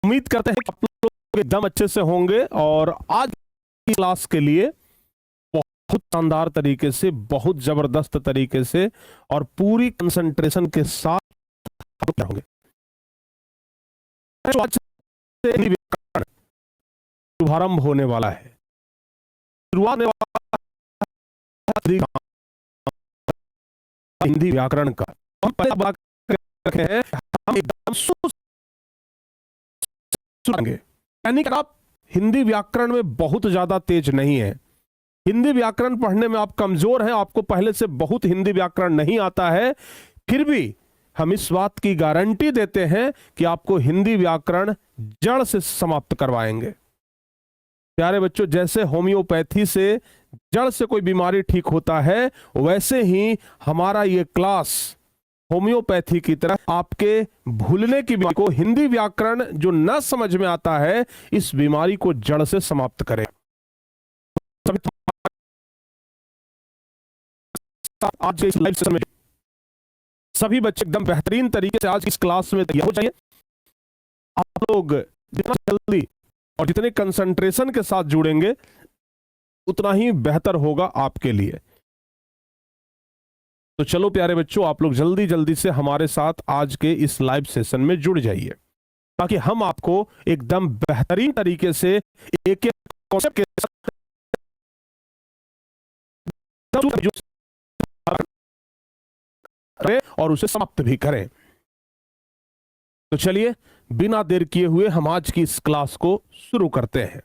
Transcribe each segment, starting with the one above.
उम्मीद करते हैं कि आप लोग एकदम अच्छे से होंगे और आज की क्लास के लिए बहुत शानदार तरीके से, बहुत जबरदस्त तरीके से और पूरी कंसंट्रेशन के साथ आप लोग होंगे। तो आज से हिंदी व्याकरण शुभारंभ होने वाला है। शुरुआत में हिंदी व्याकरण का हम पहले बात रखे हैं, हम एकदम सुनेंगे। यानी कि आप हिंदी व्याकरण में बहुत ज्यादा तेज नहीं है, हिंदी व्याकरण पढ़ने में आप कमजोर हैं, आपको पहले से बहुत हिंदी व्याकरण नहीं आता है, फिर भी हम इस बात की गारंटी देते हैं कि आपको हिंदी व्याकरण जड़ से समाप्त करवाएंगे। प्यारे बच्चों, जैसे होम्योपैथी से जड़ से कोई बीमारी ठीक होता है, वैसे ही हमारा ये क्लास होम्योपैथी की तरह आपके भूलने की बीमारी को, हिंदी व्याकरण जो न समझ में आता है, इस बीमारी को जड़ से समाप्त करे। आज इस लाइव सेशन में सभी बच्चे एकदम बेहतरीन तरीके से आज इस क्लास में तैयार हो जाइए। आप लोग जितना जल्दी और जितने कंसंट्रेशन के साथ जुड़ेंगे उतना ही बेहतर होगा आपके लिए। तो चलो प्यारे बच्चों, आप लोग जल्दी जल्दी से हमारे साथ आज के इस लाइव सेशन में जुड़ जाइए, ताकि हम आपको एकदम बेहतरीन तरीके से एक एक कॉन्सेप्ट के साथ और उसे समाप्त भी करें। तो चलिए बिना देर किए हुए हम आज की इस क्लास को शुरू करते हैं।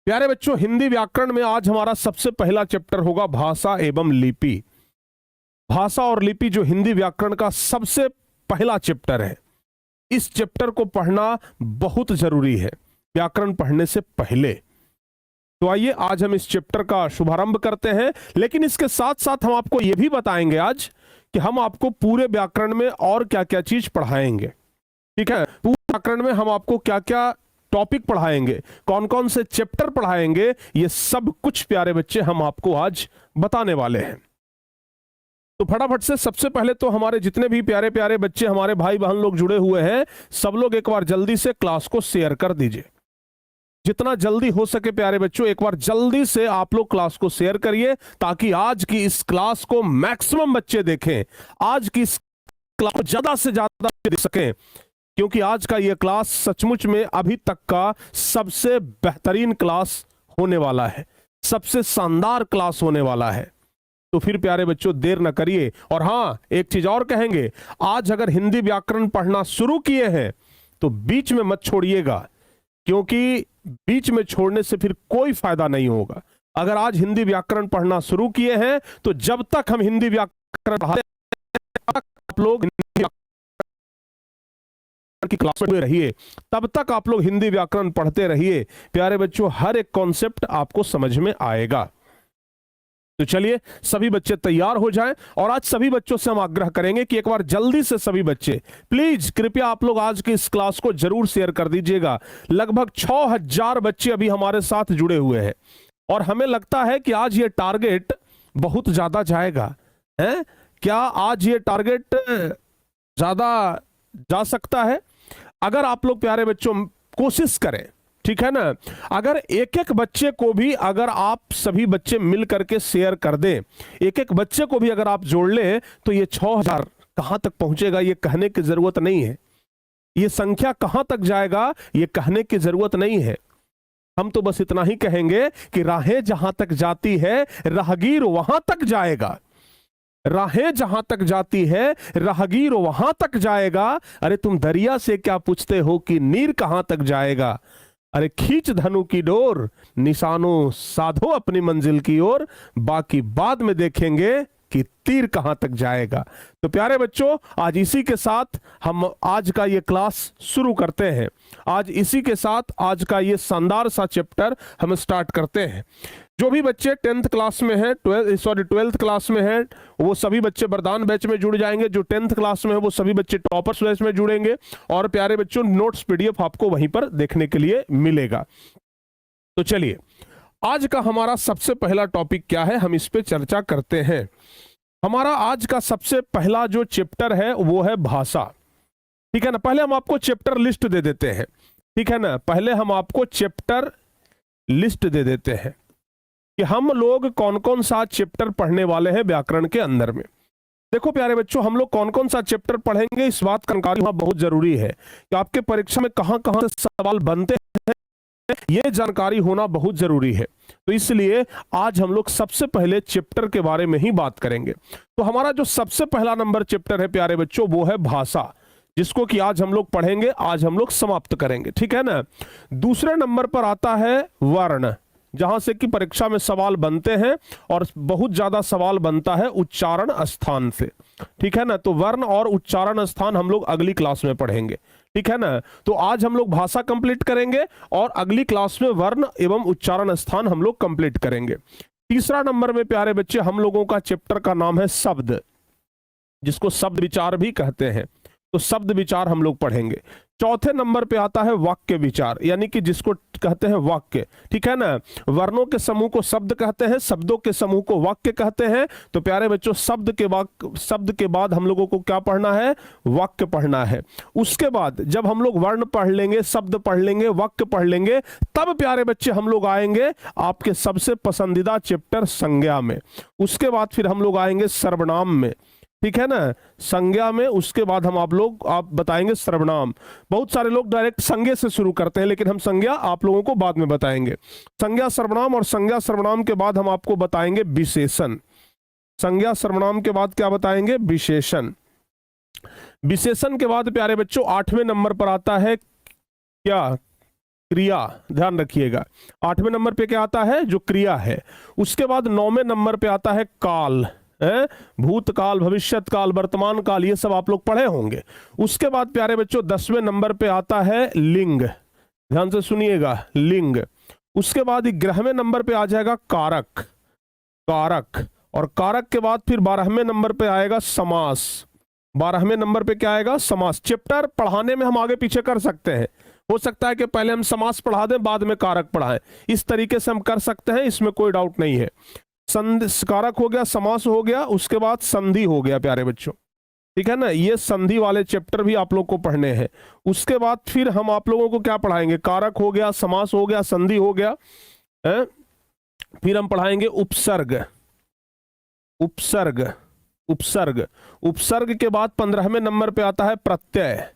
प्यारे बच्चों, हिंदी व्याकरण में आज हमारा सबसे पहला चैप्टर होगा भाषा एवं लिपि। भाषा और लिपि जो हिंदी व्याकरण का सबसे पहला चैप्टर है, इस चैप्टर को पढ़ना बहुत जरूरी है व्याकरण पढ़ने से पहले। तो आइए आज हम इस चैप्टर का शुभारंभ करते हैं, लेकिन इसके साथ साथ हम आपको यह भी बताएंगे आज कि हम आपको पूरे व्याकरण में और क्या क्या चीज पढ़ाएंगे। ठीक है, पूरे व्याकरण में हम आपको क्या क्या टॉपिक पढ़ाएंगे, कौन कौन से चैप्टर पढ़ाएंगे, ये सब कुछ प्यारे बच्चे हम आपको आज बताने वाले हैं। तो फटाफट से सबसे पहले तो हमारे जितने भी प्यारे प्यारे बच्चे, हमारे भाई बहन लोग जुड़े हुए हैं, सब लोग एक बार जल्दी से क्लास को शेयर कर दीजिए। जितना जल्दी हो सके प्यारे बच्चों, एक बार जल्दी से आप लोग क्लास को शेयर करिए, ताकि आज की इस क्लास को मैक्सिमम बच्चे देखें, आज की इस क्लास को ज्यादा से ज्यादा देख सकें, क्योंकि आज का यह क्लास सचमुच में अभी तक का सबसे बेहतरीन क्लास होने वाला है, सबसे शानदार क्लास होने वाला है। तो फिर प्यारे बच्चों देर न करिए। और हां, एक चीज और कहेंगे, आज अगर हिंदी व्याकरण पढ़ना शुरू किए हैं तो बीच में मत छोड़िएगा, क्योंकि बीच में छोड़ने से फिर कोई फायदा नहीं होगा। अगर आज हिंदी व्याकरण पढ़ना शुरू किए हैं तो जब तक हम हिंदी व्याकरण पढ़ाते हैं, आप लोग की क्लास में रहिए, तब तक आप लोग हिंदी व्याकरण पढ़ते रहिए। प्यारे बच्चों, हर एक कॉन्सेप्ट आपको समझ में आएगा। तो चलिए सभी बच्चे तैयार हो जाएं, और आज सभी बच्चों से हम आग्रह करेंगे कि एक बार जल्दी से सभी बच्चे प्लीज कृपया आप लोग आज की इस क्लास को जरूर शेयर कर दीजिएगा। लगभग 6000 बच्चे अभी हमारे साथ जुड़े हुए हैं, और हमें लगता है कि आज ये टारगेट बहुत ज्यादा जाएगा। है क्या आज ये टारगेट ज्यादा जा सकता है? अगर आप लोग प्यारे बच्चों कोशिश करें, ठीक है ना, अगर एक एक बच्चे को भी अगर आप सभी बच्चे मिल करके शेयर कर दें, एक एक बच्चे को भी अगर आप जोड़ लें, तो ये 6000 कहां तक पहुंचेगा ये कहने की जरूरत नहीं है, ये संख्या कहां तक जाएगा ये कहने की जरूरत नहीं है। हम तो बस इतना ही कहेंगे कि राहें जहां तक जाती है राहगीर वहां तक जाएगा, राहें जहां तक जाती है राहगीर वहां तक जाएगा। अरे तुम दरिया से क्या पूछते हो कि नीर कहां तक जाएगा? अरे खींच धनु की डोर, निशानों साधो अपनी मंजिल की ओर, बाकी बाद में देखेंगे कि तीर कहां तक जाएगा। तो प्यारे बच्चों, आज इसी के साथ हम आज का ये क्लास शुरू करते हैं। आज इसी के साथ आज का ये शानदार सा चैप्टर हम स्टार्ट करते हैं। जो भी बच्चे 10th क्लास में हैं, 12th क्लास में हैं, वो सभी बच्चे वरदान बैच में जुड़ जाएंगे। जो 10th क्लास में है वो सभी बच्चे टॉपर्स बैच में जुड़ेंगे, और प्यारे बच्चों नोट्स पीडीएफ आपको वहीं पर देखने के लिए मिलेगा। तो चलिए आज का हमारा सबसे पहला टॉपिक क्या है, हम इस पे चर्चा करते हैं। हमारा आज का सबसे पहला जो चैप्टर है वो है भाषा। ठीक है ना, पहले हम आपको चैप्टर लिस्ट दे देते हैं। ठीक है ना। पहले हम आपको चैप्टर लिस्ट दे देते हैं कि हम लोग कौन कौन सा चैप्टर पढ़ने वाले हैं व्याकरण के अंदर में। देखो प्यारे बच्चों, हम लोग कौन कौन सा चैप्टर पढ़ेंगे इस बात का जानकारी होना बहुत जरूरी है कि आपके परीक्षा में कहां कहां से सवाल बनते हैं, ये जानकारी होना बहुत जरूरी है। तो इसलिए आज हम लोग सबसे पहले चैप्टर के बारे में ही बात करेंगे। तो हमारा जो सबसे पहला नंबर चैप्टर है प्यारे बच्चों, वो है भाषा, जिसको कि आज हम लोग पढ़ेंगे, आज हम लोग समाप्त करेंगे, ठीक है ना। दूसरे नंबर पर आता है वर्ण, जहां से कि परीक्षा में सवाल बनते हैं और बहुत ज्यादा सवाल बनता है उच्चारण स्थान से, ठीक है ना। तो वर्ण और उच्चारण स्थान हम लोग अगली क्लास में पढ़ेंगे, ठीक है ना। तो आज हम लोग भाषा कंप्लीट करेंगे और अगली क्लास में वर्ण एवं उच्चारण स्थान हम लोग कंप्लीट करेंगे। तीसरा नंबर में प्यारे बच्चे हम लोगों का चैप्टर का नाम है शब्द, जिसको शब्द विचार भी कहते हैं। तो शब्द विचार हम लोग पढ़ेंगे। चौथे नंबर पे आता है वाक्य विचार, यानी कि जिसको कहते हैं वाक्य, ठीक है ना। वर्णों के समूह को शब्द कहते हैं, शब्दों के समूह को वाक्य कहते हैं। तो प्यारे बच्चों, शब्द के बाद हम लोगों को क्या पढ़ना है? वाक्य पढ़ना है। उसके बाद जब हम लोग वर्ण पढ़ लेंगे, शब्द पढ़ लेंगे, वाक्य पढ़ लेंगे, तब प्यारे बच्चे हम लोग आएंगे आपके सबसे पसंदीदा चैप्टर संज्ञा में। उसके बाद फिर हम लोग आएंगे सर्वनाम में, ठीक है ना, संज्ञा में। उसके बाद हम आप बताएंगे सर्वनाम। बहुत सारे लोग डायरेक्ट संज्ञा से शुरू करते हैं, लेकिन हम संज्ञा आप लोगों को बाद में बताएंगे। संज्ञा सर्वनाम, और संज्ञा सर्वनाम के बाद हम आपको बताएंगे विशेषण। संज्ञा सर्वनाम के बाद क्या बताएंगे? विशेषण। विशेषण के बाद प्यारे बच्चों 8वें नंबर पर आता है क्या? क्रिया। ध्यान रखिएगा, 8वें नंबर पे क्या आता है? जो क्रिया है। उसके बाद 9वें नंबर पे आता है काल, भूतकाल, भविष्यत काल, वर्तमान काल, ये सब आप लोग पढ़े होंगे। उसके बाद प्यारे बच्चों 10वें नंबर पे आता है लिंग। ध्यान से सुनिएगा, लिंग। उसके बाद 11वें नंबर पे आ जाएगा कारक, कारक। और कारक के बाद फिर 12वें नंबर पे आएगा समास। 12वें नंबर पे क्या आएगा? समास। चैप्टर पढ़ाने में हम आगे पीछे कर सकते हैं, हो सकता है कि पहले हम समास पढ़ा दें, बाद में कारक पढ़ाएं, इस तरीके से हम कर सकते हैं, इसमें कोई डाउट नहीं है। कारक हो गया, समास हो गया, उसके बाद संधि हो गया प्यारे बच्चों, ठीक है ना। ये संधि वाले चैप्टर भी आप लोग को पढ़ने हैं। उसके बाद फिर हम आप लोगों को क्या पढ़ाएंगे? कारक हो गया, समास हो गया, संधि हो गया, है? फिर हम पढ़ाएंगे उपसर्ग, उपसर्ग, उपसर्ग। उपसर्ग के बाद 15वें नंबर पे आता है प्रत्यय।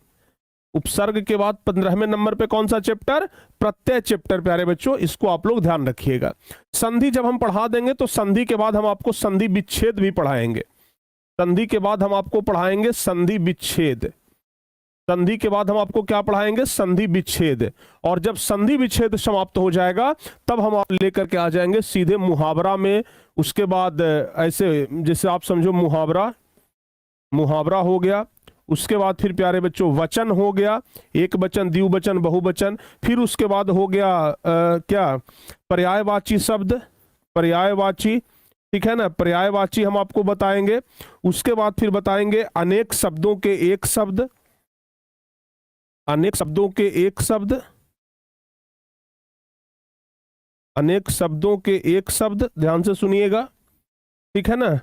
उपसर्ग के बाद 15वें नंबर पे कौन सा चैप्टर? प्रत्यय चैप्टर प्यारे बच्चों, इसको आप लोग ध्यान रखिएगा। संधि जब हम पढ़ा देंगे तो संधि के बाद हम आपको संधि विच्छेद भी पढ़ाएंगे। संधि के बाद हम आपको पढ़ाएंगे संधि विच्छेद। संधि के बाद हम आपको क्या पढ़ाएंगे? संधि विच्छेद। और जब संधि विच्छेद समाप्त हो जाएगा तब हम आप लेकर के आ जाएंगे सीधे मुहावरा में। उसके बाद ऐसे जैसे आप समझो मुहावरा, मुहावरा हो गया। उसके बाद फिर प्यारे बच्चों वचन हो गया, एक वचन, द्विवचन, बहुवचन। फिर उसके बाद हो गया क्या? पर्यायवाची शब्द, पर्यायवाची, ठीक है ना, पर्यायवाची हम आपको बताएंगे। उसके बाद फिर बताएंगे अनेक शब्दों के एक शब्द, अनेक शब्दों के एक शब्द, अनेक शब्दों के एक शब्द। ध्यान से सुनिएगा, ठीक है ना।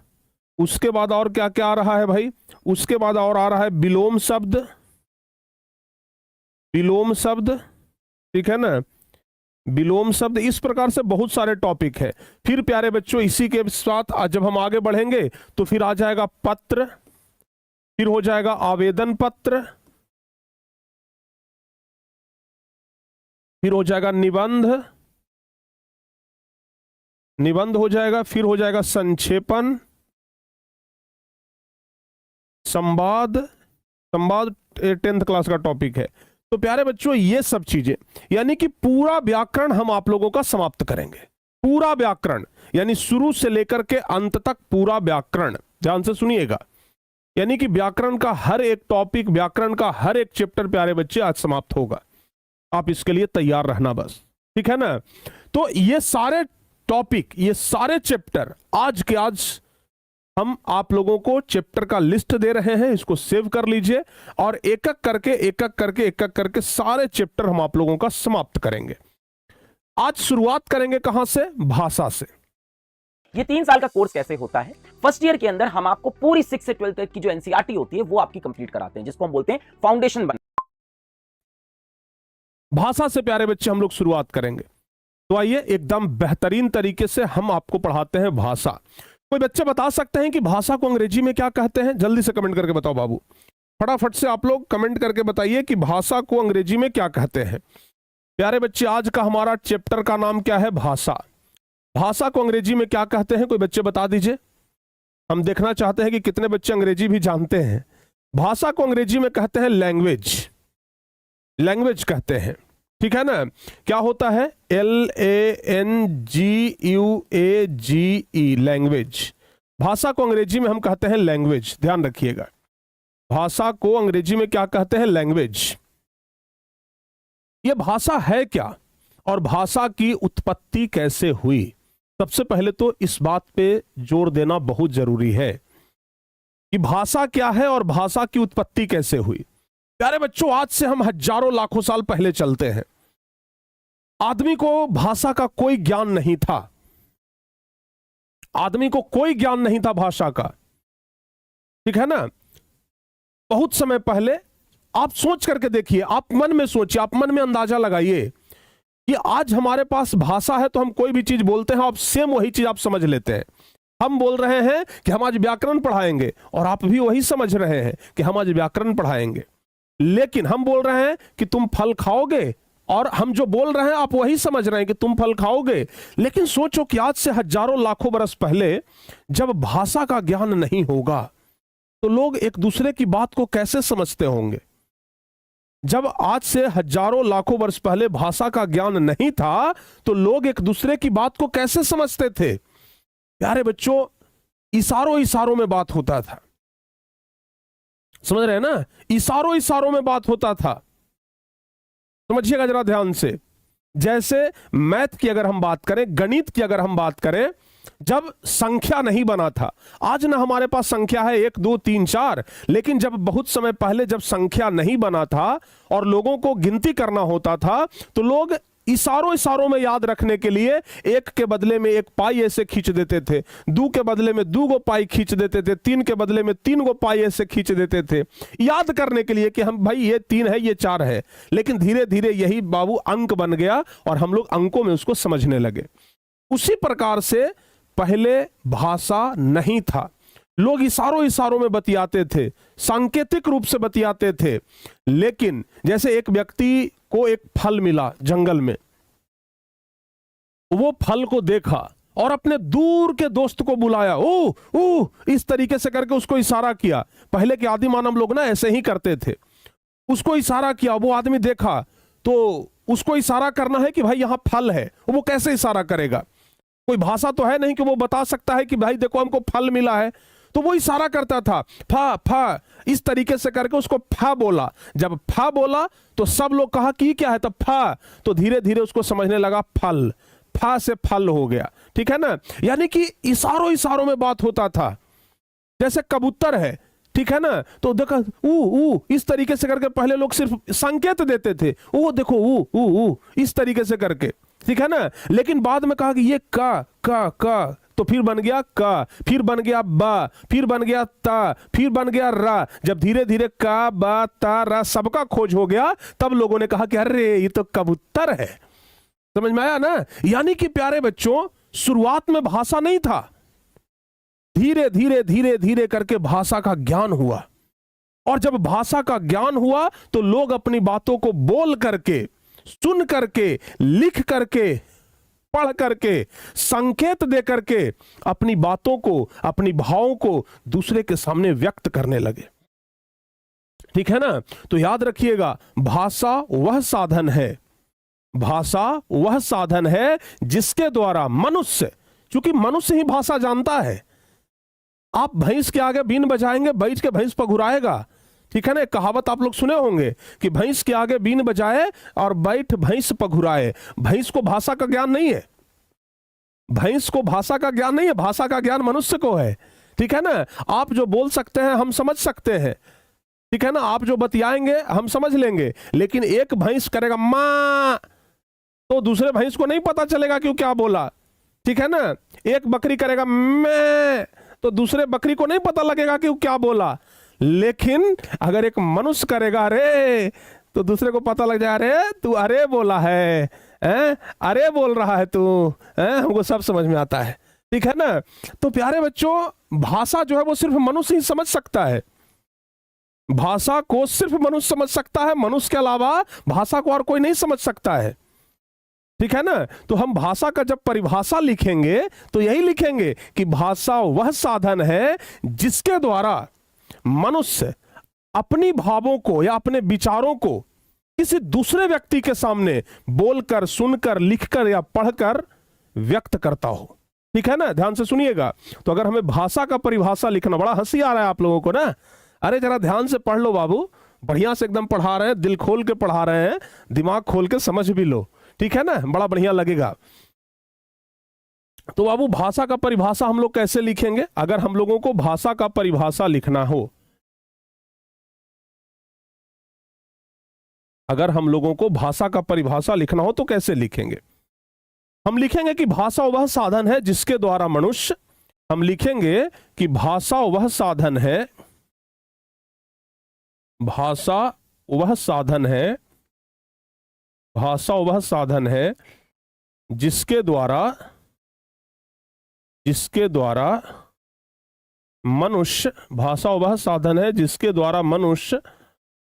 उसके बाद और क्या क्या आ रहा है भाई? उसके बाद और आ रहा है विलोम शब्द, विलोम शब्द, ठीक है ना, विलोम शब्द। इस प्रकार से बहुत सारे टॉपिक है। फिर प्यारे बच्चों इसी के साथ जब हम आगे बढ़ेंगे तो फिर आ जाएगा पत्र, फिर हो जाएगा आवेदन पत्र, फिर हो जाएगा निबंध, निबंध हो जाएगा, फिर हो जाएगा संक्षेपण, संवाद। संवाद 10th क्लास का टॉपिक है। तो प्यारे बच्चों ये सब चीजें, यानी कि पूरा व्याकरण हम आप लोगों का समाप्त करेंगे। पूरा व्याकरण यानी शुरू से लेकर के अंत तक पूरा व्याकरण। ध्यान से सुनिएगा, यानी कि व्याकरण का हर एक टॉपिक, व्याकरण का हर एक चैप्टर प्यारे बच्चे आज समाप्त होगा। आप इसके लिए तैयार रहना बस, ठीक है ना। तो ये सारे टॉपिक, ये सारे चैप्टर आज के आज हम आप लोगों को चैप्टर का लिस्ट दे रहे हैं, इसको सेव कर लीजिए। और एक एक करके एक एक करके एक एक करके सारे चैप्टर हम आप लोगों का समाप्त करेंगे। आज शुरुआत करेंगे कहां से? भाषा से। ये 3 साल का कोर्स कैसे होता है? फर्स्ट ईयर के अंदर हम आपको पूरी 6 से 12 तक की जो एनसीईआरटी होती है वो आपकी कंप्लीट कराते हैं, जिसको हम बोलते हैं फाउंडेशन। भाषा से प्यारे बच्चे हम लोग शुरुआत करेंगे। तो आइए एकदम बेहतरीन तरीके से हम आपको पढ़ाते हैं भाषा। कोई बच्चे बता सकते हैं कि भाषा को अंग्रेजी में क्या कहते हैं? जल्दी से कमेंट करके बताओ बाबू, फटाफट से आप लोग कमेंट करके बताइए कि भाषा को अंग्रेजी में क्या कहते हैं। प्यारे बच्चे आज का हमारा चैप्टर का नाम क्या है? भाषा। भाषा को अंग्रेजी में क्या कहते हैं? कोई बच्चे बता दीजिए। हम देखना चाहते हैं कि कितने बच्चे अंग्रेजी भी जानते हैं। भाषा को अंग्रेजी में कहते हैं लैंग्वेज। लैंग्वेज कहते हैं, ठीक है ना। क्या होता है? LANGUAGE, language. भाषा को अंग्रेजी में हम कहते हैं लैंग्वेज। ध्यान रखिएगा, भाषा को अंग्रेजी में क्या कहते हैं? लैंग्वेज। यह भाषा है क्या और भाषा की उत्पत्ति कैसे हुई? सबसे पहले तो इस बात पे जोर देना बहुत जरूरी है कि भाषा क्या है और भाषा की उत्पत्ति कैसे हुई। प्यारे बच्चों, आज से हम हजारों लाखों साल पहले चलते हैं। आदमी को भाषा का कोई ज्ञान नहीं था। आदमी को कोई ज्ञान नहीं था भाषा का, ठीक है ना। बहुत समय पहले आप सोच करके देखिए, आप मन में सोचिए, आप मन में अंदाजा लगाइए कि आज हमारे पास भाषा है तो हम कोई भी चीज बोलते हैं, आप सेम वही चीज आप समझ लेते हैं। हम बोल रहे हैं कि हम आज व्याकरण पढ़ाएंगे और आप भी वही समझ रहे हैं कि हम आज व्याकरण पढ़ाएंगे। लेकिन हम बोल रहे हैं कि तुम फल खाओगे और हम जो बोल रहे हैं आप वही समझ रहे हैं कि तुम फल खाओगे। लेकिन सोचो कि आज से हजारों लाखों बरस पहले जब भाषा का ज्ञान नहीं होगा तो लोग एक दूसरे की बात को कैसे समझते होंगे? जब आज से हजारों लाखों वर्ष पहले भाषा का ज्ञान नहीं था तो लोग एक दूसरे की बात को कैसे समझते थे? प्यारे बच्चों, इशारों इशारों में बात होता था। समझ रहे हैं ना? इशारों इशारों में बात होता था। समझिएगा जरा ध्यान से। जैसे मैथ की अगर हम बात करें, गणित की अगर हम बात करें, जब संख्या नहीं बना था, आज ना हमारे पास संख्या है 1 2 3 4, लेकिन जब बहुत समय पहले जब संख्या नहीं बना था और लोगों को गिनती करना होता था तो लोग इशारों इशारों में याद रखने के लिए 1 के बदले में 1 पाई ऐसे खींच देते थे, 2 के बदले में 2 गो पाई खींच देते थे, 3 के बदले में 3 गो पाई ऐसे खींच देते थे, याद करने के लिए कि हम भाई ये 3 है ये 4 है। लेकिन धीरे धीरे यही बाबू अंक बन गया और हम लोग अंकों में उसको समझने लगे। उसी प्रकार से पहले भाषा नहीं था, लोग इशारों इशारों में बतियाते थे, सांकेतिक रूप से बतियाते थे। लेकिन जैसे एक व्यक्ति को एक फल मिला जंगल में, वो फल को देखा और अपने दूर के दोस्त को बुलाया, ओ ओ इस तरीके से करके उसको इशारा किया। पहले के आदि मानव लोग ना ऐसे ही करते थे। उसको इशारा किया, वो आदमी देखा तो उसको इशारा करना है कि भाई यहां फल है। वो कैसे इशारा करेगा? कोई भाषा तो है नहीं कि वो बता सकता है कि भाई देखो हमको फल मिला है। तो वो इशारा करता था, फा फा, इस तरीके से करके उसको फा बोला। जब फा बोला तो सब लोग कहा कि क्या है, तब फा, तो धीरे धीरे उसको समझने लगा फल, फा से फल हो गया, ठीक है ना। यानी कि इशारों इशारों में बात होता था। जैसे कबूतर है, ठीक है ना, तो देखा ऊ इस तरीके से करके पहले लोग सिर्फ संकेत देते थे, ओ देखो ऊ इस तरीके से करके, ठीक है ना। लेकिन बाद में कहा कि ये का, तो फिर बन गया का, फिर बन गया बा, फिर बन गया ता, फिर बन गया रा। जब धीरे धीरे का बा ता रा सबका खोज हो गया, तब लोगों ने कहा कि अरे ये तो कबूतर है। समझ में आया ना? यानी कि प्यारे बच्चों, शुरुआत में भाषा नहीं था, धीरे धीरे धीरे धीरे करके भाषा का ज्ञान हुआ। और जब भाषा का ज्ञान हुआ तो लोग अपनी बातों को बोल करके, सुन करके, लिख करके, पढ़ करके, संकेत दे करके अपनी बातों को, अपनी भावों को दूसरे के सामने व्यक्त करने लगे, ठीक है ना। तो याद रखिएगा, भाषा वह साधन है, भाषा वह साधन है जिसके द्वारा मनुष्य, क्योंकि मनुष्य ही भाषा जानता है। आप भैंस के आगे बीन बजाएंगे, बैठ के भैंस पघुराएगा, ठीक है ना। कहावत आप लोग सुने होंगे कि भैंस के आगे बीन बजाए और बैठ भैंस पघुराए। भैंस को भाषा का ज्ञान नहीं है, भैंस को भाषा का ज्ञान नहीं है, भाषा का ज्ञान मनुष्य को है, ठीक है ना। आप जो बोल सकते हैं हम समझ सकते हैं, ठीक है ना। आप जो बतियाएंगे हम समझ लेंगे। लेकिन एक भैंस करेगा मां, तो दूसरे भैंस को नहीं पता चलेगा कि वो क्या बोला, ठीक है ना। एक बकरी करेगा मैं, तो दूसरे बकरी को नहीं पता लगेगा कि वो क्या बोला। लेकिन अगर एक मनुष्य करेगा रे, तो दूसरे को पता लग जाए, अरे तू अरे बोला है, अरे बोल रहा है तू, हमको सब समझ में आता है। ठीक है ना। तो प्यारे बच्चों, भाषा जो है वो सिर्फ मनुष्य ही समझ सकता है। भाषा को सिर्फ मनुष्य समझ सकता है, मनुष्य के अलावा भाषा को और कोई नहीं समझ सकता है। ठीक है ना। तो हम भाषा का जब परिभाषा लिखेंगे तो यही लिखेंगे कि भाषा वह साधन है जिसके द्वारा मनुष्य अपनी भावों को या अपने विचारों को किसी दूसरे व्यक्ति के सामने बोलकर, सुनकर, लिखकर या पढ़कर व्यक्त करता हो। ठीक है ना। ध्यान से सुनिएगा। तो अगर हमें भाषा का परिभाषा लिखना, बड़ा हंसी आ रहा है आप लोगों को ना, अरे जरा ध्यान से पढ़ लो बाबू, बढ़िया से एकदम पढ़ा रहे हैं, दिल खोल के पढ़ा रहे हैं, दिमाग खोल के समझ भी लो। ठीक है ना, बड़ा बढ़िया लगेगा। तो बाबू, भाषा का परिभाषा हम लोग कैसे लिखेंगे? अगर हम लोगों को भाषा का परिभाषा लिखना हो, अगर हम लोगों को भाषा का परिभाषा लिखना हो तो कैसे लिखेंगे? हम लिखेंगे कि भाषा वह साधन है जिसके द्वारा मनुष्य, हम लिखेंगे कि भाषा वह साधन है, भाषा वह साधन है, भाषा वह साधन है जिसके द्वारा मनुष्य, भाषा वह साधन है जिसके द्वारा मनुष्य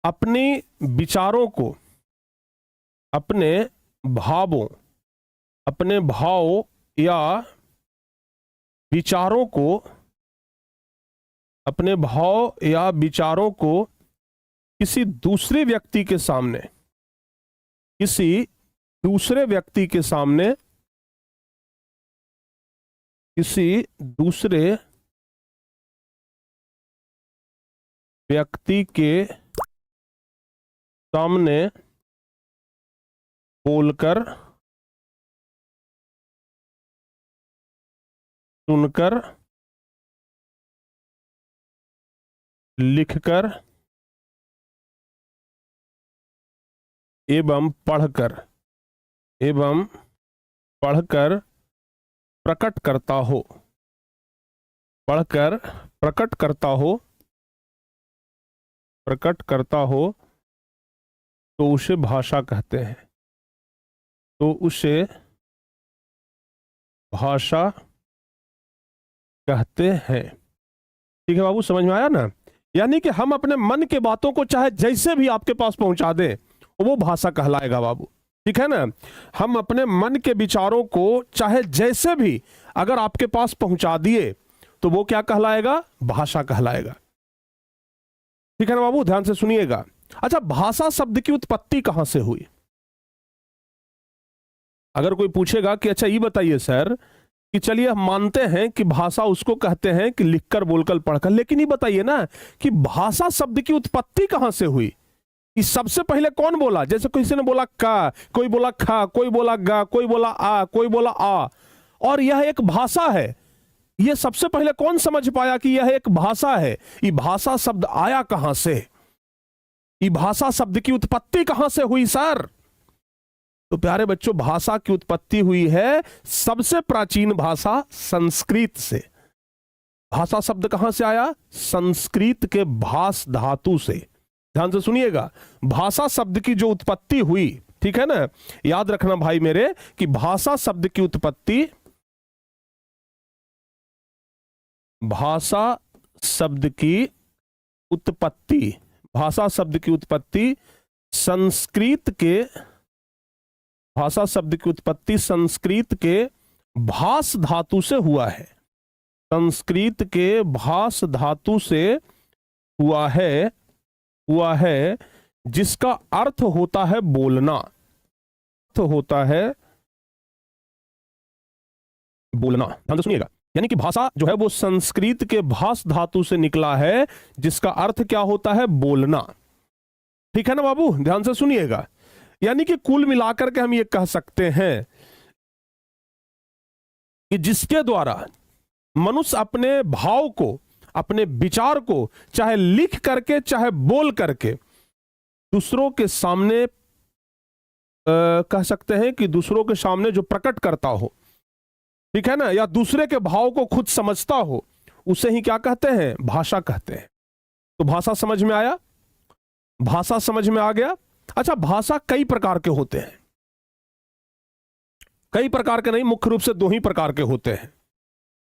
अपनी विचारों को, अपने भाव या विचारों को, अपने भाव या विचारों को किसी दूसरे व्यक्ति के सामने, किसी दूसरे व्यक्ति के सामने, किसी दूसरे व्यक्ति के सामने बोलकर, सुनकर, लिखकर एवं पढ़कर प्रकट करता हो, पढ़कर प्रकट करता हो, प्रकट करता हो, तो उसे भाषा कहते हैं, तो उसे भाषा कहते हैं। ठीक है बाबू, समझ में आया ना? यानी कि हम अपने मन के बातों को चाहे जैसे भी आपके पास पहुंचा दें, वो भाषा कहलाएगा बाबू। ठीक है ना। हम अपने मन के विचारों को चाहे जैसे भी अगर आपके पास पहुंचा दिए तो वो क्या कहलाएगा? भाषा कहलाएगा। ठीक है ना बाबू, ध्यान से सुनिएगा। अच्छा, भाषा शब्द की उत्पत्ति कहां से हुई? अगर कोई पूछेगा कि अच्छा ये बताइए सर कि चलिए हम मानते हैं कि भाषा उसको कहते हैं कि लिखकर, बोलकर, पढ़कर, लेकिन ये बताइए ना कि भाषा शब्द की उत्पत्ति कहां से हुई? कि सबसे पहले कौन बोला? जैसे किसी ने बोला का, कोई बोला खा, कोई बोला गा, कोई बोला आ, कोई बोला आ, और यह एक भाषा है। यह सबसे पहले कौन समझ पाया कि यह एक भाषा है? ये भाषा शब्द आया कहां से? ये भाषा शब्द की उत्पत्ति कहां से हुई सर? तो प्यारे बच्चों, भाषा की उत्पत्ति हुई है सबसे प्राचीन भाषा संस्कृत से। भाषा शब्द कहां से आया? संस्कृत के भास धातु से। ध्यान से सुनिएगा, भाषा शब्द की जो उत्पत्ति हुई, ठीक है ना, याद रखना भाई मेरे कि भाषा शब्द की उत्पत्ति, भाषा शब्द की उत्पत्ति, भाषा शब्द की उत्पत्ति संस्कृत के, भाषा शब्द की उत्पत्ति संस्कृत के भास धातु से हुआ है। संस्कृत के भास धातु से हुआ है जिसका अर्थ होता है बोलना, अर्थ होता है बोलना। ध्यान से सुनिएगा, यानी कि भाषा जो है वो संस्कृत के भास धातु से निकला है जिसका अर्थ क्या होता है? बोलना। ठीक है ना बाबू, ध्यान से सुनिएगा। यानी कि कुल मिलाकर के हम ये कह सकते हैं कि जिसके द्वारा मनुष्य अपने भाव को, अपने विचार को चाहे लिख करके चाहे बोल करके दूसरों के सामने कह सकते हैं कि दूसरों के सामने जो प्रकट करता हो, ठीक है ना, या दूसरे के भाव को खुद समझता हो, उसे ही क्या कहते हैं? भाषा कहते हैं। तो भाषा समझ में आया? भाषा समझ में आ गया? अच्छा, भाषा कई प्रकार के होते हैं, कई प्रकार के नहीं, मुख्य रूप से दो ही प्रकार के होते हैं।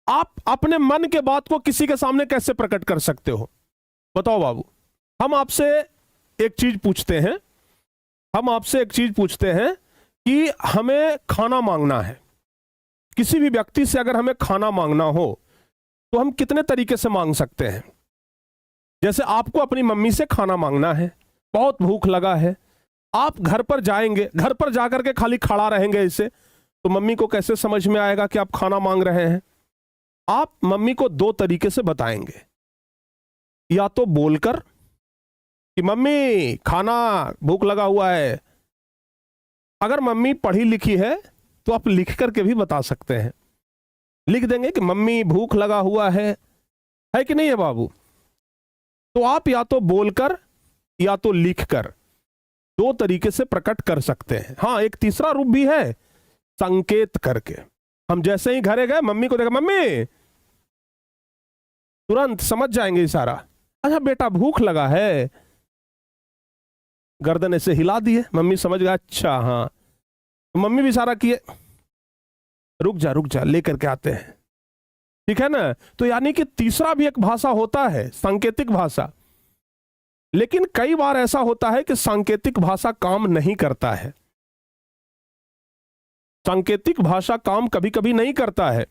आप अपने मन के बात को किसी के सामने कैसे प्रकट कर सकते हो, बताओ बाबू। हम आपसे एक चीज पूछते हैं, हम आपसे एक चीज पूछते हैं कि हमें खाना मांगना है। किसी भी व्यक्ति से अगर हमें खाना मांगना हो तो हम कितने तरीके से मांग सकते हैं? जैसे आपको अपनी मम्मी से खाना मांगना है, बहुत भूख लगा है, आप घर पर जाएंगे, घर पर जाकर के खाली खड़ा रहेंगे ऐसे, तो मम्मी को कैसे समझ में आएगा कि आप खाना मांग रहे हैं? आप मम्मी को दो तरीके से बताएंगे, या तो बोलकर कि मम्मी खाना भूख लगा हुआ है। अगर मम्मी पढ़ी लिखी है तो आप लिख करके भी बता सकते हैं, लिख देंगे कि मम्मी भूख लगा हुआ है कि नहीं है बाबू? तो आप या तो बोलकर या तो लिखकर, दो तरीके से प्रकट कर सकते हैं। हाँ, एक तीसरा रूप भी है, संकेत करके। हम जैसे ही घरे गए, मम्मी को देखा, मम्मी, तुरंत समझ जाएंगे इशारा। अच्छा बेटा भूख लगा है, गर्दन ऐसे हिला दिए, मम्मी समझ गया, अच्छा हाँ। तो मम्मी भी इशारा किए, रुक जा लेकर के आते हैं, ठीक है ना? तो यानी कि तीसरा भी एक भाषा होता है, सांकेतिक भाषा। लेकिन कई बार ऐसा होता है कि सांकेतिक भाषा काम नहीं करता है, सांकेतिक भाषा काम कभी कभी नहीं करता है,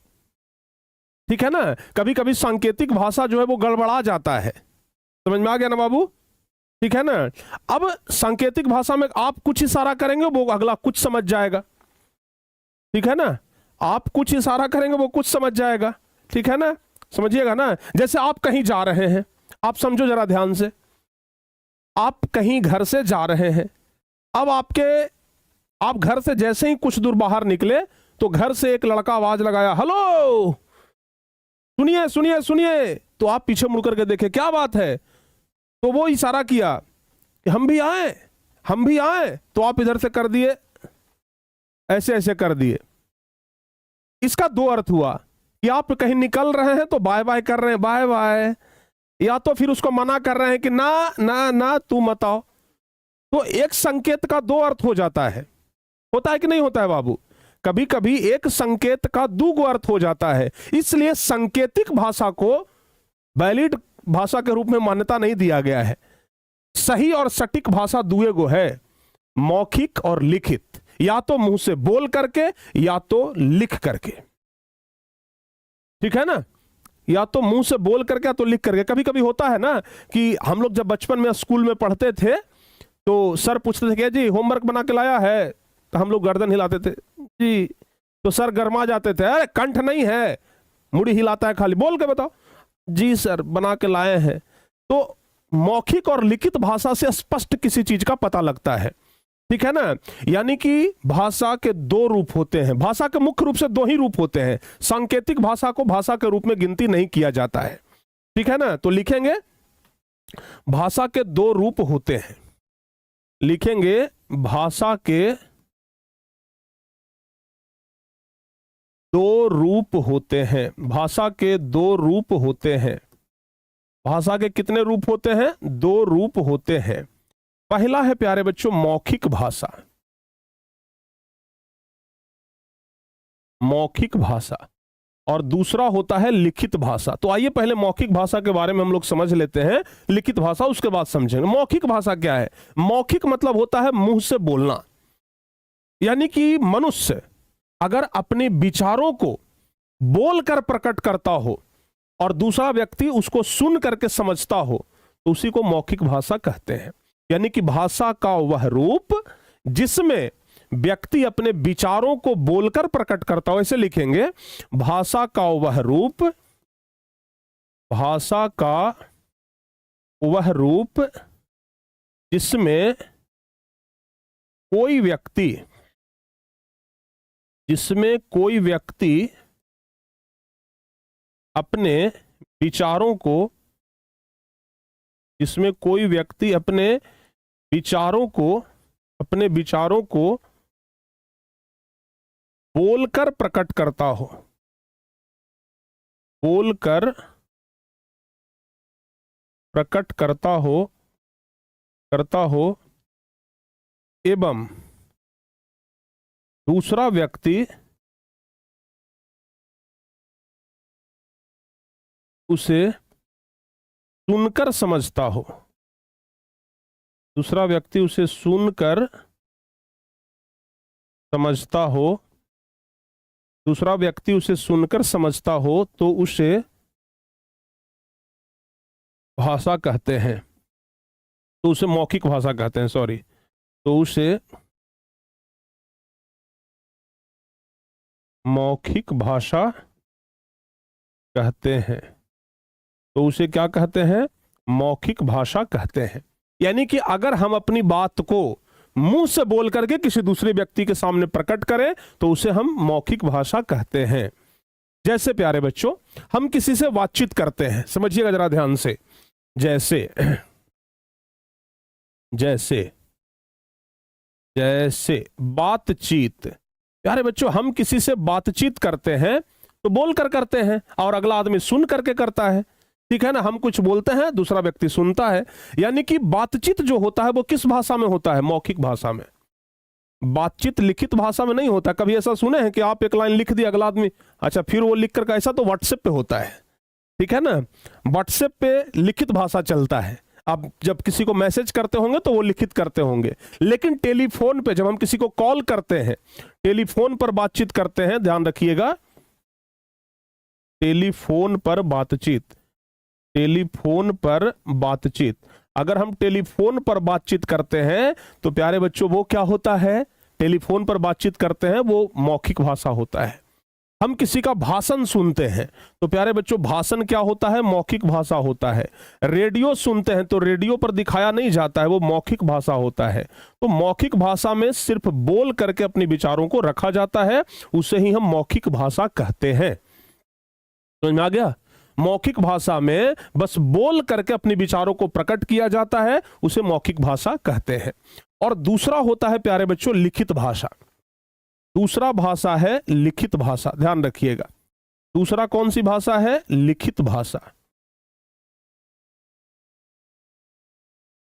ठीक है ना? कभी कभी सांकेतिक भाषा जो है वो गड़बड़ा जाता है। समझ में आ गया ना बाबू? ठीक है ना? अब सांकेतिक भाषा में आप कुछ इशारा करेंगे, वो अगला कुछ समझ जाएगा, ठीक है ना? आप कुछ इशारा करेंगे, वो कुछ समझ जाएगा, ठीक है ना? समझिएगा ना? जैसे आप कहीं जा रहे हैं, आप समझो जरा ध्यान से, आप कहीं घर से जा रहे हैं। अब आप घर से जैसे ही कुछ दूर बाहर निकले तो घर से एक लड़का आवाज लगाया, हेलो, सुनिए सुनिए सुनिए। तो आप पीछे मुड़ करके देखे, क्या बात है? तो वो इशारा किया कि हम भी आए, हम भी आए। तो आप इधर से कर दिए, ऐसे ऐसे कर दिए। इसका दो अर्थ हुआ कि आप कहीं निकल रहे हैं तो बाय बाय कर रहे हैं, बाय बाय, या तो फिर उसको मना कर रहे हैं कि ना ना ना तू मत आओ। तो एक संकेत का दो अर्थ हो जाता है, होता है कि नहीं होता है बाबू? कभी कभी एक संकेत का दो अर्थ हो जाता है। इसलिए सांकेतिक भाषा को वैलिड भाषा के रूप में मान्यता नहीं दिया गया है। सही और सटीक भाषा दुए गो है, मौखिक और लिखित, या तो मुंह से बोल करके या तो लिख करके, ठीक है ना? या तो मुंह से बोल करके या तो लिख करके। कभी कभी होता है ना कि हम लोग जब बचपन में स्कूल में पढ़ते थे तो सर पूछते थे कि जी होमवर्क बना के लाया है, तो हम लोग गर्दन हिलाते थे जी, तो सर गरमा जाते थे, अरे कंठ नहीं है, मुड़ी हिलाता है खाली, बोल के बताओ, जी सर बना के लाए हैं। तो मौखिक और लिखित भाषा से स्पष्ट किसी चीज का पता लगता है, ठीक है ना? यानी कि भाषा के दो रूप होते हैं, भाषा के मुख्य रूप से दो ही रूप होते हैं। सांकेतिक भाषा को भाषा के रूप में गिनती नहीं किया जाता है, ठीक है ना? तो लिखेंगे भाषा के दो रूप होते हैं, लिखेंगे भाषा के दो रूप होते हैं, भाषा के दो रूप होते हैं। भाषा के कितने रूप होते हैं? दो रूप होते हैं। पहला है प्यारे बच्चों मौखिक भाषा, मौखिक भाषा, और दूसरा होता है लिखित भाषा। तो आइए पहले मौखिक भाषा के बारे में हम लोग समझ लेते हैं, लिखित भाषा उसके बाद समझेंगे। मौखिक भाषा क्या है? मौखिक मतलब होता है मुंह से बोलना, यानी कि मनुष्य अगर अपने विचारों को बोलकर प्रकट करता हो और दूसरा व्यक्ति उसको सुन करके समझता हो तो उसी को मौखिक भाषा कहते हैं। यानी कि भाषा का वह रूप जिसमें व्यक्ति अपने विचारों को बोलकर प्रकट करता हो, ऐसे लिखेंगे भाषा का वह रूप, भाषा का वह रूप जिसमें कोई व्यक्ति, जिसमें कोई व्यक्ति अपने विचारों को, जिसमें कोई व्यक्ति अपने विचारों को बोलकर प्रकट करता हो, बोलकर प्रकट करता हो एवं दूसरा व्यक्ति उसे सुनकर समझता हो, दूसरा व्यक्ति उसे सुनकर समझता हो, दूसरा व्यक्ति उसे सुनकर समझता हो तो उसे भाषा कहते हैं, तो उसे मौखिक भाषा कहते हैं, सॉरी, तो उसे मौखिक भाषा कहते हैं, तो उसे क्या कहते हैं? मौखिक भाषा कहते हैं। यानी कि अगर हम अपनी बात को मुंह से बोल करके किसी दूसरे व्यक्ति के सामने प्रकट करें तो उसे हम मौखिक भाषा कहते हैं। जैसे प्यारे बच्चों, हम किसी से बातचीत करते हैं, समझिएगा जरा ध्यान से, जैसे जैसे जैसे बातचीत। प्यारे बच्चों, हम किसी से बातचीत करते हैं तो बोल कर करते हैं और अगला आदमी सुन करके करता है, ठीक है ना। हम कुछ बोलते हैं, दूसरा व्यक्ति सुनता है। यानी कि बातचीत जो होता है वो किस भाषा में होता है? मौखिक भाषा में। बातचीत लिखित भाषा में नहीं होता। कभी ऐसा सुने हैं कि आप एक लाइन लिख दिया, अगला आदमी अच्छा फिर वो लिख कर, ऐसा तो व्हाट्सएप पे होता है, ठीक है ना। व्हाट्सएप पे लिखित भाषा चलता है। आप जब किसी को मैसेज करते होंगे तो वो लिखित करते होंगे, लेकिन टेलीफोन पे जब हम किसी को कॉल करते हैं, टेलीफोन पर बातचीत करते हैं, ध्यान रखिएगा, टेलीफोन पर बातचीत, टेलीफोन पर बातचीत। अगर हम टेलीफोन पर बातचीत करते हैं तो प्यारे बच्चों वो क्या होता है? टेलीफोन पर बातचीत करते हैं वो मौखिक भाषा होता है। हम किसी का भाषण सुनते हैं तो प्यारे बच्चों भाषण क्या होता है? मौखिक भाषा होता है। रेडियो सुनते हैं तो रेडियो पर दिखाया नहीं जाता है, वो मौखिक भाषा होता है। तो मौखिक भाषा में सिर्फ बोल करके अपने विचारों को रखा जाता है, उसे ही हम मौखिक भाषा कहते हैं। समझ में आ गया? मौखिक भाषा में बस बोल करके अपने विचारों को प्रकट किया जाता है, उसे मौखिक भाषा कहते हैं। और दूसरा होता है प्यारे बच्चों लिखित भाषा। दूसरा भाषा है लिखित भाषा, ध्यान रखिएगा। दूसरा कौन सी भाषा है? लिखित भाषा।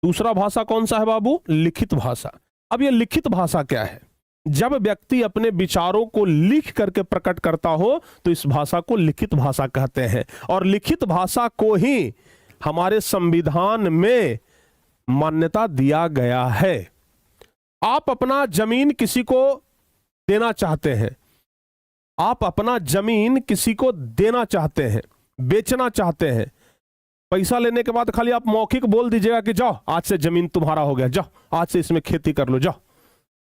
दूसरा भाषा कौन सा है बाबू? लिखित भाषा। अब ये लिखित भाषा क्या है? जब व्यक्ति अपने विचारों को लिख करके प्रकट करता हो तो इस भाषा को लिखित भाषा कहते हैं। और लिखित भाषा को ही हमारे संविधान में मान्यता दिया गया है। आप अपना जमीन किसी को देना चाहते हैं, आप अपना जमीन किसी को देना चाहते हैं, बेचना चाहते हैं, पैसा लेने के बाद खाली आप मौखिक बोल दीजिएगा कि जाओ आज से जमीन तुम्हारा हो गया, जाओ आज से इसमें खेती कर लो, जाओ,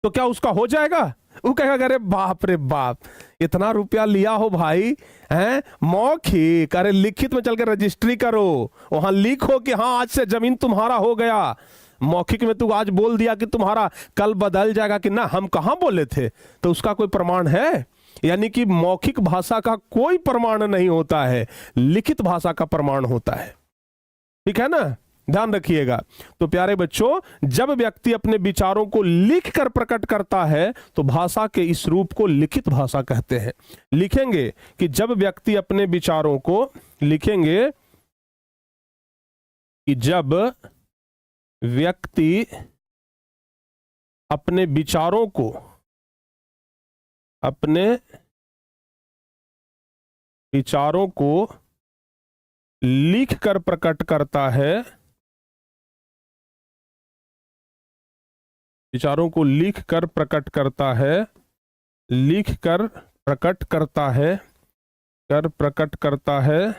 तो क्या उसका हो जाएगा? वो कहेगा अरे बाप रे बाप, इतना रुपया लिया हो भाई, हैं? मौखिक, अरे लिखित में चल के रजिस्ट्री करो, वहां लिखो कि हाँ आज से जमीन तुम्हारा हो गया। मौखिक में तू आज बोल दिया कि तुम्हारा, कल बदल जाएगा कि ना, हम कहां बोले थे? तो उसका कोई प्रमाण है? यानी कि मौखिक भाषा का कोई प्रमाण नहीं होता है, लिखित भाषा का प्रमाण होता है, ठीक है ना, ध्यान रखिएगा। तो प्यारे बच्चों, जब व्यक्ति अपने विचारों को लिख कर प्रकट करता है तो भाषा के इस रूप को लिखित भाषा कहते हैं। लिखेंगे कि जब व्यक्ति अपने विचारों को, लिखेंगे कि जब व्यक्ति अपने विचारों को, अपने विचारों को लिख कर प्रकट करता है, विचारों को लिख कर प्रकट करता है, लिख कर प्रकट करता है, कर प्रकट करता है,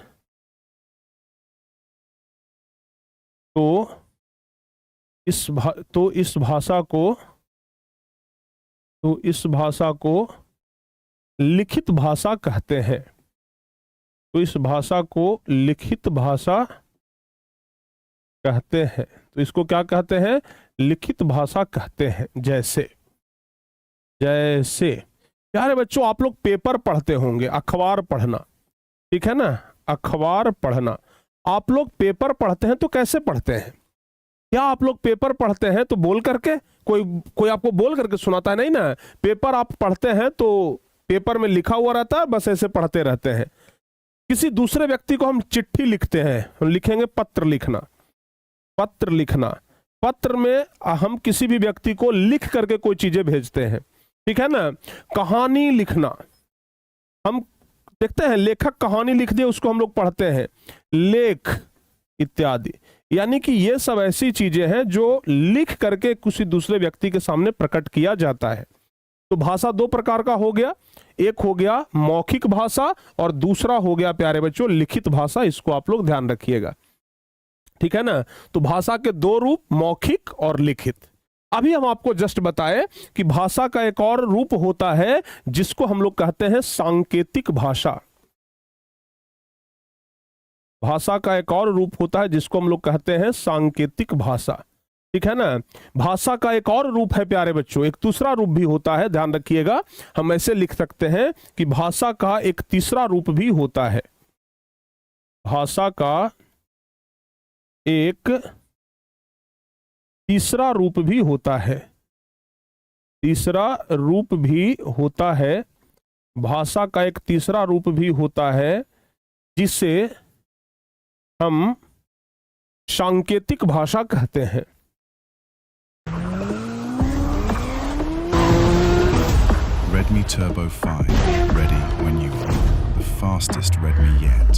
तो इस भाषा को लिखित भाषा कहते हैं। तो इस भाषा को लिखित भाषा कहते हैं। तो इसको क्या कहते हैं? लिखित भाषा कहते हैं। जैसे जैसे प्यारे बच्चों, आप लोग पेपर पढ़ते होंगे, अखबार पढ़ना, ठीक है ना, अखबार पढ़ना। आप लोग पेपर पढ़ते हैं तो कैसे पढ़ते हैं? क्या आप लोग पेपर पढ़ते हैं तो बोल करके? कोई आपको बोल करके सुनाता है? नहीं ना। पेपर आप पढ़ते हैं तो पेपर में लिखा हुआ रहता है, बस ऐसे पढ़ते रहते हैं। किसी दूसरे व्यक्ति को हम चिट्ठी लिखते हैं, लिखेंगे पत्र लिखना, पत्र लिखना। पत्र में हम किसी भी व्यक्ति को लिख करके कोई चीजें भेजते हैं, ठीक है ना। कहानी लिखना, हम देखते हैं लेखक कहानी लिख दे, उसको हम लोग पढ़ते हैं, लेख इत्यादि। यानी कि ये सब ऐसी चीजें हैं जो लिख करके किसी दूसरे व्यक्ति के सामने प्रकट किया जाता है। तो भाषा दो प्रकार का हो गया, एक हो गया मौखिक भाषा और दूसरा हो गया प्यारे बच्चों लिखित भाषा। इसको आप लोग ध्यान रखिएगा, ठीक है ना। तो भाषा के दो रूप, मौखिक और लिखित। अभी हम आपको जस्ट बताए कि भाषा का एक और रूप होता है जिसको हम लोग कहते हैं सांकेतिक भाषा। भाषा का एक और रूप होता है जिसको हम लोग कहते हैं सांकेतिक भाषा, ठीक है ना। भाषा का एक और रूप है प्यारे बच्चों, एक दूसरा रूप भी होता है, ध्यान रखिएगा। हम ऐसे लिख सकते हैं कि भाषा का एक तीसरा रूप भी होता है। भाषा का एक तीसरा रूप भी होता है, तीसरा रूप भी होता है। भाषा का एक तीसरा रूप भी होता है जिसे हम सांकेतिक भाषा कहते हैं। Redmi Turbo 5, ready when you are. The fastest Redmi yet.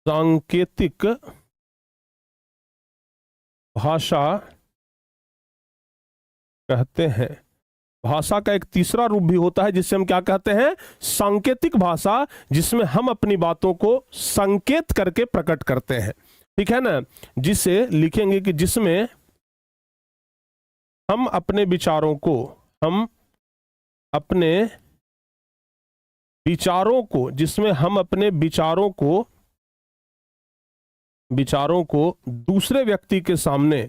सांकेतिक भाषा कहते हैं। भाषा का एक तीसरा रूप भी होता है जिससे हम क्या कहते हैं, सांकेतिक भाषा, जिसमें हम अपनी बातों को संकेत करके प्रकट करते हैं, ठीक है ना। जिसे लिखेंगे कि जिसमें हम अपने विचारों को, जिसमें हम अपने विचारों को दूसरे व्यक्ति के सामने,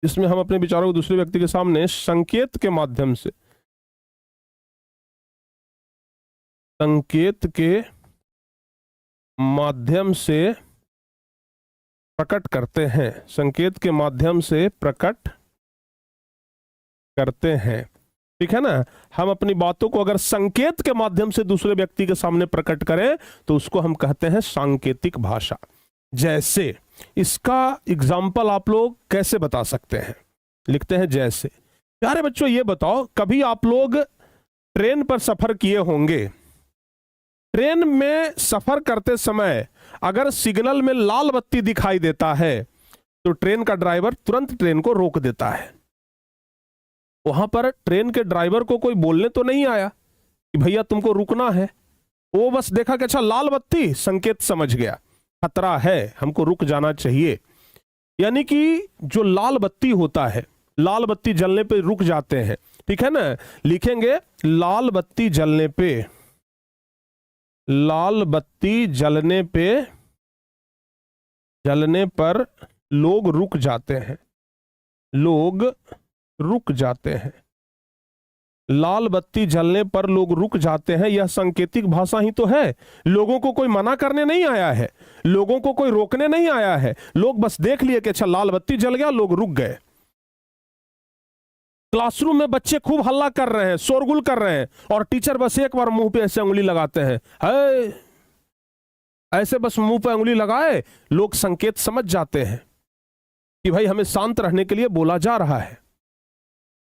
जिसमें हम अपने विचारों को दूसरे व्यक्ति के सामने संकेत के माध्यम से प्रकट करते हैं, संकेत के माध्यम से प्रकट करते हैं, ठीक है ना। हम अपनी बातों को अगर संकेत के माध्यम से दूसरे व्यक्ति के सामने प्रकट करें तो उसको हम कहते हैं सांकेतिक भाषा। जैसे इसका एग्जाम्पल आप लोग कैसे बता सकते हैं, लिखते हैं जैसे। प्यारे बच्चों ये बताओ, कभी आप लोग ट्रेन पर सफर किए होंगे। ट्रेन में सफर करते समय अगर सिग्नल में लाल बत्ती दिखाई देता है तो ट्रेन का ड्राइवर तुरंत ट्रेन को रोक देता है। वहां पर ट्रेन के ड्राइवर को कोई बोलने तो नहीं आया कि भैया तुमको रुकना है, वो बस देखा कि अच्छा लाल बत्ती, संकेत समझ गया खतरा है, हमको रुक जाना चाहिए। यानी कि जो लाल बत्ती होता है, लाल बत्ती जलने पे रुक जाते हैं, ठीक है ना। लिखेंगे लाल बत्ती जलने पे, लाल बत्ती जलने पर लोग रुक जाते हैं, लोग रुक जाते हैं। लाल बत्ती जलने पर लोग रुक जाते हैं, यह सांकेतिक भाषा ही तो है। लोगों को कोई मना करने नहीं आया है, लोगों को कोई रोकने नहीं आया है, लोग बस देख लिए कि अच्छा लाल बत्ती जल गया, लोग रुक गए। क्लासरूम में बच्चे खूब हल्ला कर रहे हैं, शोरगुल कर रहे हैं, और टीचर बस एक बार मुंह पे ऐसे उंगली लगाते हैं, ऐसे बस मुंह पे उंगली लगाए, लोग संकेत समझ जाते हैं कि भाई हमें शांत रहने के लिए बोला जा रहा है,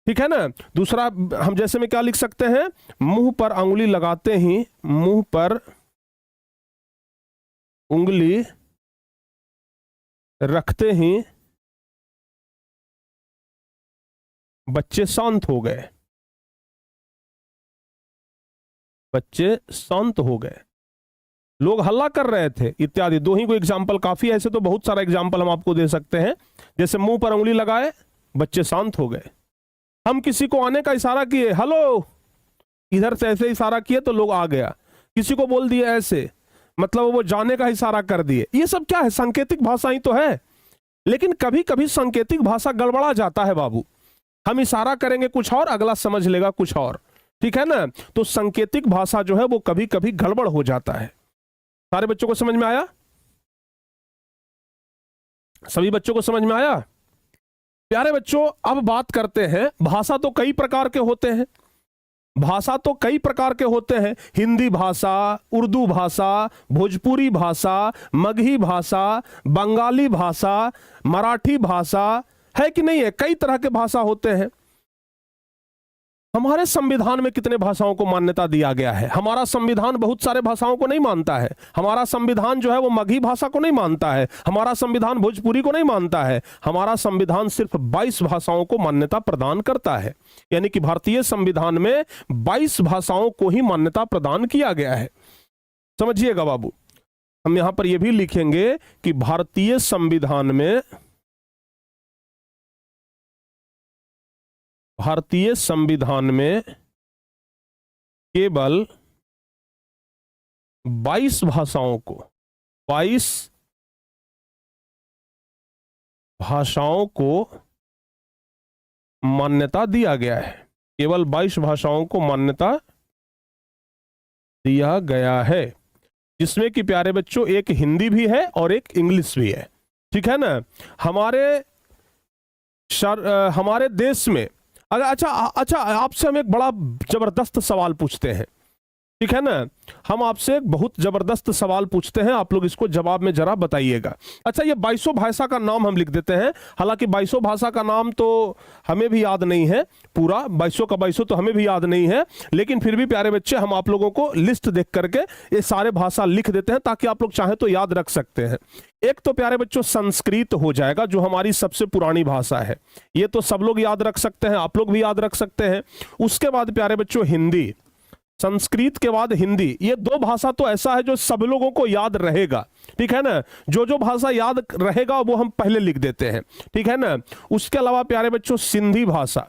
ठीक है ना। दूसरा हम जैसे में क्या लिख सकते हैं, मुंह पर उंगली लगाते ही, मुंह पर उंगली रखते ही बच्चे शांत हो गए, बच्चे शांत हो गए, लोग हल्ला कर रहे थे इत्यादि। दो ही को एग्जाम्पल काफी है, ऐसे तो बहुत सारा एग्जाम्पल हम आपको दे सकते हैं। जैसे मुंह पर उंगली लगाए, बच्चे शांत हो गए। हम किसी को आने का इशारा किए, हेलो, इधर से ऐसे इशारा किए तो लोग आ गया। किसी को बोल दिया ऐसे, मतलब वो जाने का इशारा कर दिए। ये सब क्या है, सांकेतिक भाषा ही तो है। लेकिन कभी कभी सांकेतिक भाषा गड़बड़ा जाता है बाबू। हम इशारा करेंगे कुछ और, अगला समझ लेगा कुछ और, ठीक है ना। तो सांकेतिक भाषा जो है वो कभी कभी गड़बड़ हो जाता है। सारे बच्चों को समझ में आया? सभी बच्चों को समझ में आया? प्यारे बच्चों, अब बात करते हैं, भाषा तो कई प्रकार के होते हैं, भाषा तो कई प्रकार के होते हैं। हिंदी भाषा, उर्दू भाषा, भोजपुरी भाषा, मगही भाषा, बंगाली भाषा, मराठी भाषा, है कि नहीं है? कई तरह के भाषा होते हैं। हमारे संविधान में कितने भाषाओं को मान्यता दिया गया है? हमारा संविधान बहुत सारे भाषाओं को नहीं मानता है। हमारा संविधान जो है वो मगही भाषा को नहीं मानता है, हमारा संविधान भोजपुरी को नहीं मानता है। हमारा संविधान सिर्फ 22 भाषाओं को मान्यता प्रदान करता है। यानी कि भारतीय संविधान में 22 भाषाओं को ही मान्यता प्रदान किया गया है। समझिएगा बाबू, हम यहां पर यह भी लिखेंगे कि भारतीय संविधान में केवल 22 भाषाओं को मान्यता दिया गया है। केवल 22 भाषाओं को मान्यता दिया गया है, जिसमें कि प्यारे बच्चों एक हिंदी भी है और एक इंग्लिश भी है। ठीक है ना? हमारे देश में अगर अच्छा आपसे हम एक बड़ा जबरदस्त सवाल पूछते हैं। ठीक है ना? हम आपसे एक बहुत जबरदस्त सवाल पूछते हैं, आप लोग इसको जवाब में जरा बताइएगा। अच्छा, ये 22 भाषा का नाम हम लिख देते हैं। हालांकि 22 भाषा का नाम तो हमें भी याद नहीं है, पूरा 22 का 22 तो हमें भी याद नहीं है, लेकिन फिर भी प्यारे बच्चे हम आप लोगों को लिस्ट देख करके ये सारे भाषा लिख देते हैं ताकि आप लोग चाहें तो याद रख सकते हैं। एक तो प्यारे बच्चों संस्कृत हो जाएगा, जो हमारी सबसे पुरानी भाषा है, ये तो सब लोग याद रख सकते हैं, आप लोग भी याद रख सकते हैं। उसके बाद प्यारे बच्चों हिंदी, संस्कृत के बाद हिंदी। ये दो भाषा तो ऐसा है जो सब लोगों को याद रहेगा। ठीक है ना? जो भाषा याद रहेगा वो हम पहले लिख देते हैं। ठीक है ना? उसके अलावा प्यारे बच्चों सिंधी भाषा,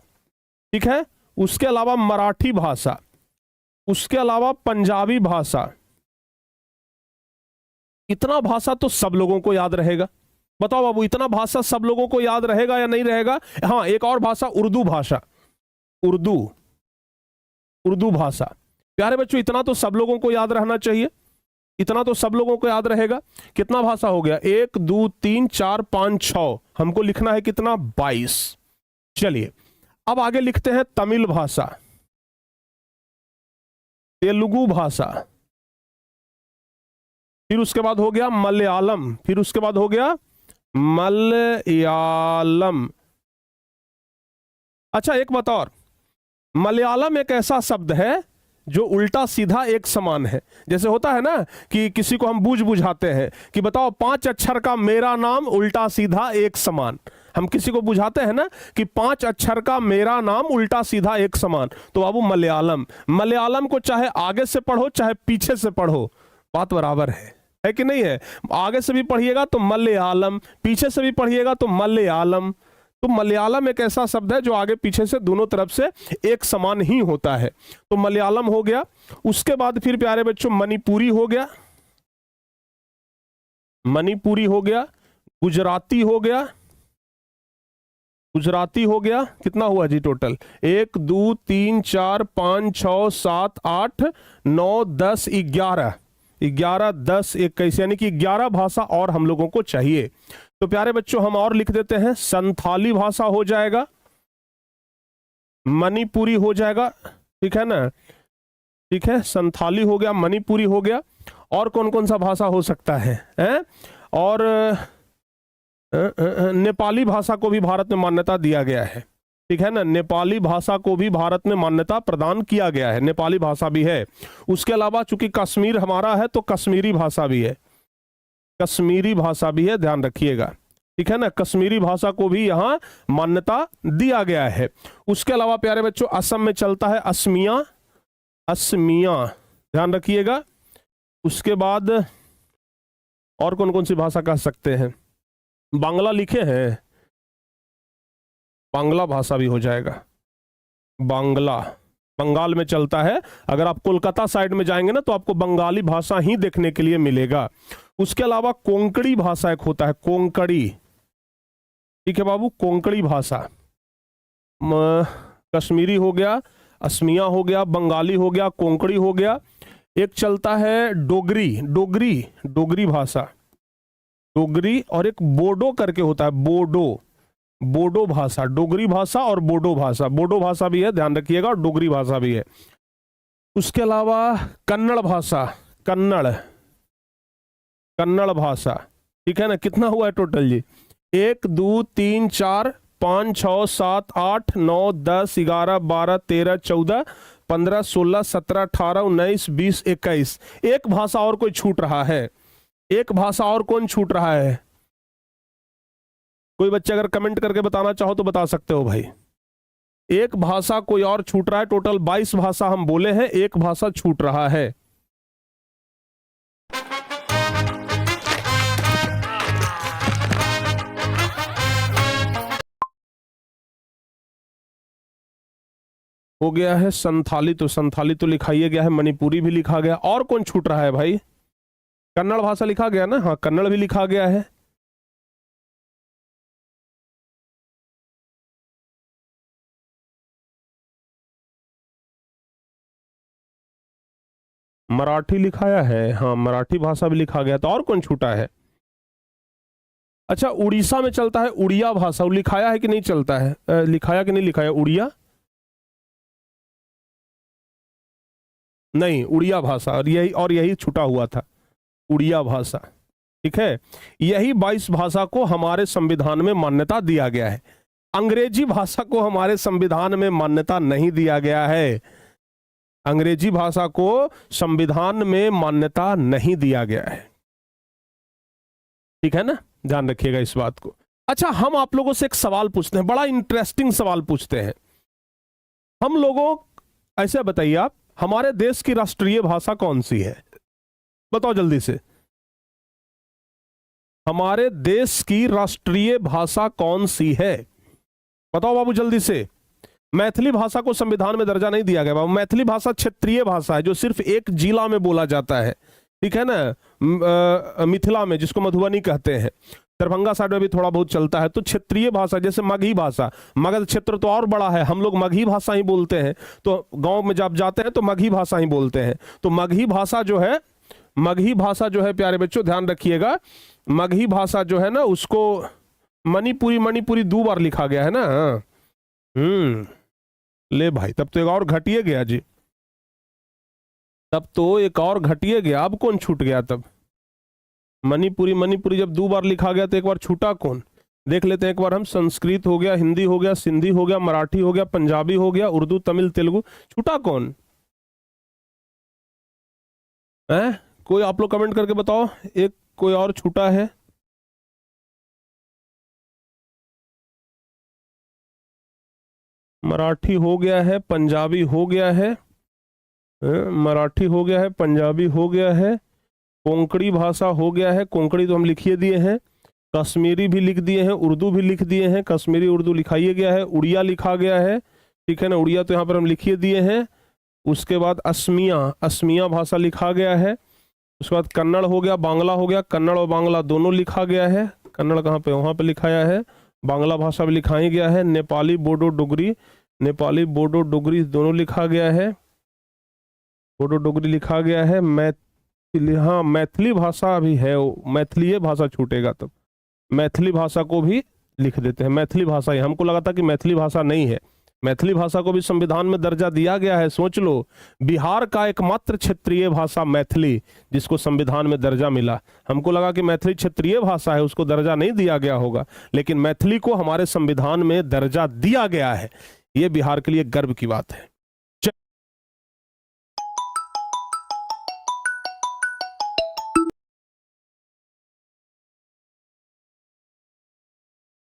ठीक है, उसके अलावा मराठी भाषा, उसके अलावा पंजाबी भाषा। इतना भाषा तो सब लोगों को याद रहेगा। बताओ बाबू, इतना भाषा सब लोगों को याद रहेगा या नहीं रहेगा? हाँ, एक और भाषा उर्दू भाषा, उर्दू भाषा। प्यारे बच्चों, इतना तो सब लोगों को याद रहना चाहिए, इतना तो सब लोगों को याद रहेगा। कितना भाषा हो गया? 1 2 3 4 5 6, हमको लिखना है कितना? 22। चलिए अब आगे लिखते हैं तमिल भाषा, तेलुगु भाषा, फिर उसके बाद हो गया मलयालम, फिर उसके बाद हो गया मलयालम। अच्छा एक बात और, मलयालम एक ऐसा शब्द है जो उल्टा सीधा एक समान है। जैसे होता है ना कि किसी को हम बुझाते हैं कि बताओ 5 अक्षर का मेरा नाम उल्टा सीधा एक समान। हम किसी को बुझाते हैं ना कि 5 अक्षर का मेरा नाम उल्टा सीधा एक समान, तो बाबू मलयालम को चाहे आगे से पढ़ो चाहे पीछे से पढ़ो, बात बराबर है कि नहीं है? आगे से भी पढ़िएगा तो मलयालम, पीछे से भी पढ़िएगा तो मलयालम। तो मलयालम एक ऐसा शब्द है जो आगे पीछे से दोनों तरफ से एक समान ही होता है। तो मलयालम हो गया। उसके बाद फिर प्यारे बच्चों मणिपुरी हो गया, गुजराती हो गया। कितना हुआ जी टोटल? 1 2 3 4 5 6 7 8 9 10 11 10 21, यानी कि 11 भाषा और हम लोगों को चाहिए। तो प्यारे बच्चों हम और लिख देते हैं, संथाली भाषा हो जाएगा, मणिपुरी हो जाएगा। ठीक है ना? ठीक है, संथाली हो गया, मणिपुरी हो गया। और कौन कौन सा भाषा हो सकता है? और नेपाली भाषा को भी भारत में मान्यता दिया गया है। ठीक है ना? नेपाली भाषा को भी भारत में मान्यता प्रदान किया गया है, नेपाली भाषा भी है। उसके अलावा चूंकि कश्मीर हमारा है तो कश्मीरी भाषा भी है, ध्यान रखिएगा। ठीक है ना? कश्मीरी भाषा को भी यहां मान्यता दिया गया है। उसके अलावा प्यारे बच्चों असम में चलता है असमिया, ध्यान रखिएगा। उसके बाद और कौन कौन सी भाषा कह सकते हैं? बांग्ला लिखे हैं, बांग्ला भाषा भी हो जाएगा। बंगाल में चलता है। अगर आप कोलकाता साइड में जाएंगे ना तो आपको बंगाली भाषा ही देखने के लिए मिलेगा। उसके अलावा कोंकणी भाषा एक होता है, कोंकणी। ठीक है बाबू, कोंकणी भाषा। कश्मीरी हो गया, असमिया हो गया, बंगाली हो गया, कोंकणी हो गया। एक चलता है डोगरी भाषा, और एक बोडो करके होता है, बोडो भाषा, डोगरी भाषा और बोडो भाषा, बोडो भाषा भी है ध्यान रखिएगा, और डोगरी भाषा भी है। उसके अलावा कन्नड़ भाषा, कन्नड़ भाषा, ठीक है ना। कितना हुआ है टोटल जी? 1 2 3 4 5 6 7 8 9 10 11 12 13 14 15 16 17 18 19 20 21। एक भाषा और कोई छूट रहा है, एक भाषा और कौन छूट रहा है? कोई बच्चे अगर कमेंट करके बताना चाहो तो बता सकते हो भाई। एक भाषा कोई और छूट रहा है। टोटल 22 भाषा हम बोले हैं, एक भाषा छूट रहा है। हो गया है संथाली, तो संथाली तो लिखा ही गया है, मणिपुरी भी लिखा गया। और कौन छूट रहा है भाई? कन्नड़ भाषा लिखा गया ना, हाँ कन्नड़ भी लिखा गया है। मराठी लिखाया है, हाँ मराठी भाषा भी लिखा गया। तो और कौन छूटा है? अच्छा उड़ीसा में चलता है उड़िया भाषा, वो लिखाया है कि नहीं चलता है? लिखाया कि नहीं लिखाया उड़िया? नहीं, उड़िया भाषा, और यही छूटा हुआ था, उड़िया भाषा। ठीक है, यही 22 भाषा को हमारे संविधान में मान्यता दिया गया है। अंग्रेजी भाषा को हमारे संविधान में मान्यता नहीं दिया गया है। अंग्रेजी भाषा को संविधान में मान्यता नहीं दिया गया है। ठीक है ना, ध्यान रखिएगा इस बात को। अच्छा, हम आप लोगों से एक सवाल पूछते हैं, बड़ा इंटरेस्टिंग सवाल पूछते हैं हम लोगों। ऐसे बताइए आप, हमारे देश की राष्ट्रीय भाषा कौन सी है? बताओ जल्दी से, हमारे देश की राष्ट्रीय भाषा कौन सी है? बताओ बाबू जल्दी से। मैथिली भाषा को संविधान में दर्जा नहीं दिया गया बाबू। मैथिली भाषा क्षेत्रीय भाषा है जो सिर्फ एक जिला में बोला जाता है। ठीक है ना, मिथिला में, जिसको मधुबनी कहते हैं, दरभंगा साइड में भी थोड़ा बहुत चलता है। तो क्षेत्रीय भाषा, जैसे मगही भाषा, मगध क्षेत्र तो और बड़ा है, हम लोग मगही भाषा ही बोलते हैं। तो गांव में जब जाते हैं तो मगही भाषा ही बोलते हैं। तो मगही भाषा जो है, मगही भाषा जो है प्यारे बच्चों ध्यान रखिएगा, मगही भाषा जो है ना उसको मणिपुरी 2 बार लिखा गया है ना। ले भाई, तब तो एक और घटिए गया जी, तब तो एक और घटिए गया। अब कौन छूट गया तब? मणिपुरी जब 2 बार लिखा गया तो एक बार छूटा कौन? देख लेते हैं एक बार हम। संस्कृत हो गया, हिंदी हो गया, सिंधी हो गया, मराठी हो गया, पंजाबी हो गया, उर्दू, तमिल, तेलुगु, छूटा कौन है? कोई आप लोग कमेंट करके बताओ, एक कोई और छूटा है? मराठी हो गया है, पंजाबी हो गया है, मराठी हो गया है, पंजाबी हो गया है, कोंकणी भाषा हो गया है, कोंकणी तो हम लिखिए दिए हैं, कश्मीरी भी लिख दिए हैं, उर्दू भी लिख दिए हैं, कश्मीरी उर्दू लिखाइए गया है, उड़िया लिखा गया है। ठीक है ना, उड़िया तो यहाँ पर हम लिखिए दिए हैं। उसके बाद असमिया भाषा लिखा गया है। उसके बाद कन्नड़ हो गया, बांग्ला हो गया, कन्नड़ और बांग्ला दोनों लिखा गया है। कन्नड़ कहाँ पे? वहाँ पे लिखाया है। बांग्ला भाषा भी लिखाई गया है। नेपाली बोडो डोगरी दोनों लिखा गया है। बोडो डोगरी लिखा गया है। मैथिली, हाँ मैथिली भाषा भी है, मैथिली भाषा छूटेगा तब। मैथिली भाषा को भी लिख देते हैं, मैथिली भाषा ही। हमको लगा था कि मैथिली भाषा नहीं है। मैथिली भाषा को भी संविधान में दर्जा दिया गया है। सोच लो, बिहार का एकमात्र क्षेत्रीय भाषा मैथिली, जिसको संविधान में दर्जा मिला। हमको लगा कि मैथिली क्षेत्रीय भाषा है, उसको दर्जा नहीं दिया गया होगा, लेकिन मैथिली को हमारे संविधान में दर्जा दिया गया है। ये बिहार के लिए गर्व की बात है।